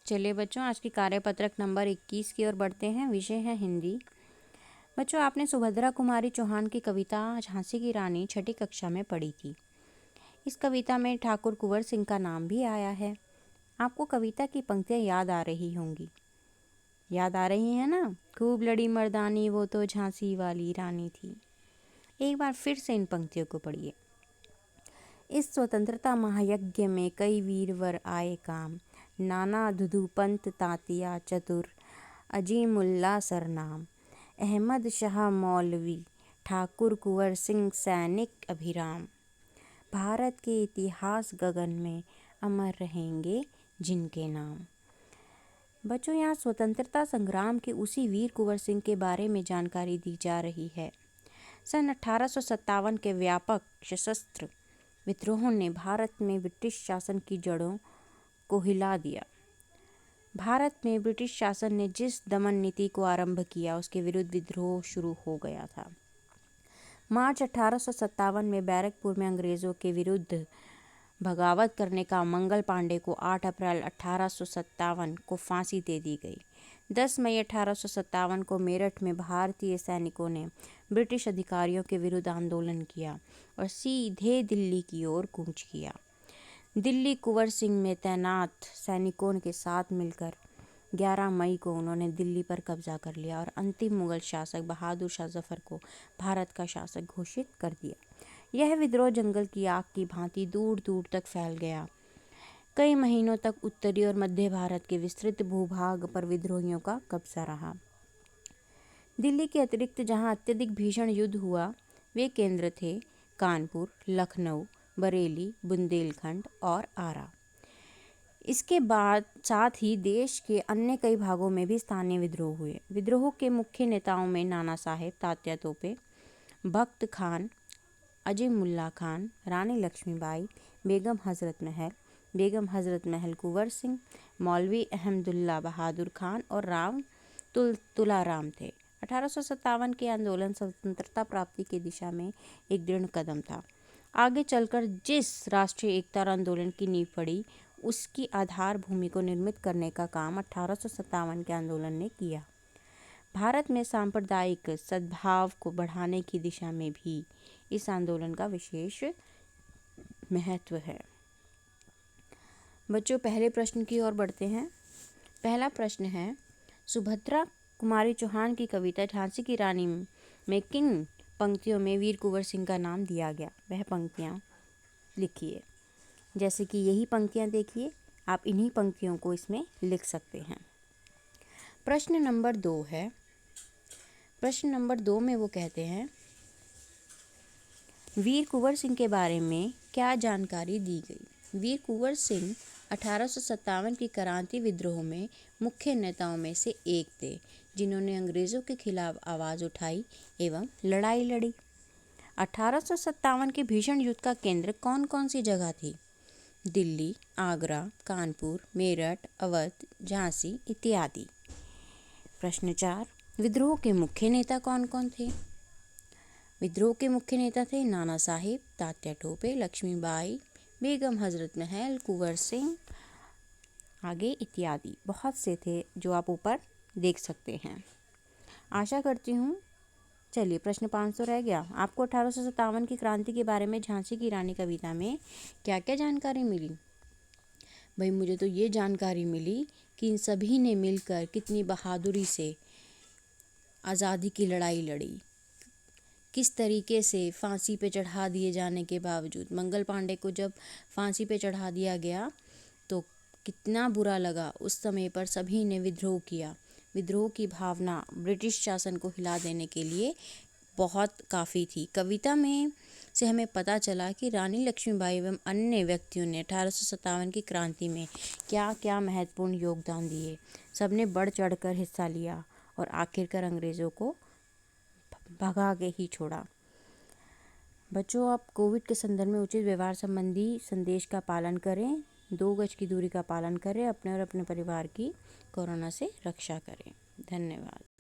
चलिए बच्चों, आज की कार्यपत्रक नंबर 21 की ओर बढ़ते हैं। विषय है हिंदी। बच्चों, आपने सुभद्रा कुमारी चौहान की कविता झांसी की रानी छठी कक्षा में पढ़ी थी। इस कविता में ठाकुर कुंवर सिंह का नाम भी आया है। आपको कविता की पंक्तियां याद आ रही होंगी। याद आ रही है ना? खूब लड़ी मर्दानी वो तो झांसी वाली रानी थी। एक बार फिर से इन पंक्तियों को पढ़िए। इस स्वतंत्रता महायज्ञ में कई वीरवर आए काम, नाना दुधु पंत तातिया चतुर, अजीमुल्ला सरनाम, अहमद शाह मौलवी, ठाकुर कुंवर सिंह सैनिक अभिराम, भारत के इतिहास गगन में अमर रहेंगे जिनके नाम। बच्चों, यहाँ स्वतंत्रता संग्राम के उसी वीर कुंवर सिंह के बारे में जानकारी दी जा रही है। सन 1857 के व्यापक सशस्त्र विद्रोहों ने भारत में ब्रिटिश शासन की जड़ों को हिला दिया। भारत में ब्रिटिश शासन ने जिस दमन नीति को आरंभ किया, उसके विरुद्ध विद्रोह शुरू हो गया था। मार्च 1857 में बैरकपुर में अंग्रेजों के विरुद्ध बगावत करने का मंगल पांडे को 8 अप्रैल 1857 को फांसी दे दी गई। 10 मई 1857 को मेरठ में भारतीय सैनिकों ने ब्रिटिश अधिकारियों के विरुद्ध आंदोलन किया और सीधे दिल्ली की ओर कूच किया। दिल्ली कुंवर सिंह में तैनात सैनिकों के साथ मिलकर 11 मई को उन्होंने दिल्ली पर कब्जा कर लिया और अंतिम मुगल शासक बहादुर शाह जफर को भारत का शासक घोषित कर दिया। यह विद्रोह जंगल की आग की भांति दूर दूर तक फैल गया। कई महीनों तक उत्तरी और मध्य भारत के विस्तृत भूभाग पर विद्रोहियों का कब्जा रहा। दिल्ली के अतिरिक्त जहां अत्यधिक भीषण युद्ध हुआ, वे केंद्र थे कानपुर, लखनऊ, बरेली, बुंदेलखंड और आरा। इसके बाद साथ ही देश के अन्य कई भागों में भी स्थानीय विद्रोह हुए। विद्रोह के मुख्य नेताओं में नाना साहेब, तात्या तोपे, बख्त खान, अजीमुल्ला खान, रानी लक्ष्मीबाई, बेगम हजरत महल कुंवर सिंह, मौलवी अहमदुल्ला बहादुर खान और राम तुलाराम थे। 1857 के आंदोलन स्वतंत्रता प्राप्ति की दिशा में एक दृढ़ कदम था। आगे चलकर जिस राष्ट्रीय एकता आंदोलन की नींव पड़ी, उसकी आधार भूमि को निर्मित करने का काम 1857 के आंदोलन ने किया। भारत में सांप्रदायिक सद्भाव को बढ़ाने की दिशा में भी इस आंदोलन का विशेष महत्व है। बच्चों, पहले प्रश्न की ओर बढ़ते हैं। पहला प्रश्न है, सुभद्रा कुमारी चौहान की कविता झांसी की रानी में किन पंक्तियों में वीर कुंवर सिंह का नाम दिया गया? वह पंक्तियाँ लिखिए। जैसे कि यही पंक्तियाँ देखिए, आप इन्हीं पंक्तियों को इसमें लिख सकते हैं। प्रश्न नंबर 2 है। प्रश्न नंबर 2 में वो कहते हैं, वीर कुंवर सिंह के बारे में क्या जानकारी दी गई? वीर कुंवर सिंह 1857 की क्रांति विद्रोह में मुख्य नेताओं में से एक थे, जिन्होंने अंग्रेजों के खिलाफ आवाज़ उठाई एवं लड़ाई लड़ी। 1857 के भीषण युद्ध का केंद्र कौन कौन सी जगह थी? दिल्ली, आगरा, कानपुर, मेरठ, अवध, झांसी इत्यादि। प्रश्न 4, विद्रोह के मुख्य नेता कौन कौन थे? विद्रोह के मुख्य नेता थे नाना साहेब, तात्या टोपे, लक्ष्मीबाई, बेगम हजरत महल, कुंवर सिंह आगे इत्यादि। बहुत से थे जो आप ऊपर देख सकते हैं। आशा करती हूँ। चलिए, प्रश्न 500 रह गया। आपको 1857 की क्रांति के बारे में झांसी की रानी कविता में क्या क्या जानकारी मिली? भाई, मुझे तो ये जानकारी मिली कि इन सभी ने मिलकर कितनी बहादुरी से आज़ादी की लड़ाई लड़ी। किस तरीके से फांसी पे चढ़ा दिए जाने के बावजूद, मंगल पांडे को जब फांसी पे चढ़ा दिया गया तो कितना बुरा लगा। उस समय पर सभी ने विद्रोह किया। विद्रोह की भावना ब्रिटिश शासन को हिला देने के लिए बहुत काफ़ी थी। कविता में से हमें पता चला कि रानी लक्ष्मीबाई एवं अन्य व्यक्तियों ने 1857 की क्रांति में क्या क्या महत्वपूर्ण योगदान दिए। सबने बढ़ चढ़कर हिस्सा लिया और आखिरकार अंग्रेज़ों को भगा के ही छोड़ा। बच्चों, आप कोविड के संदर्भ में उचित व्यवहार संबंधी संदेश का पालन करें, 2 गज की दूरी का पालन करें, अपने और अपने परिवार की कोरोना से रक्षा करें। धन्यवाद।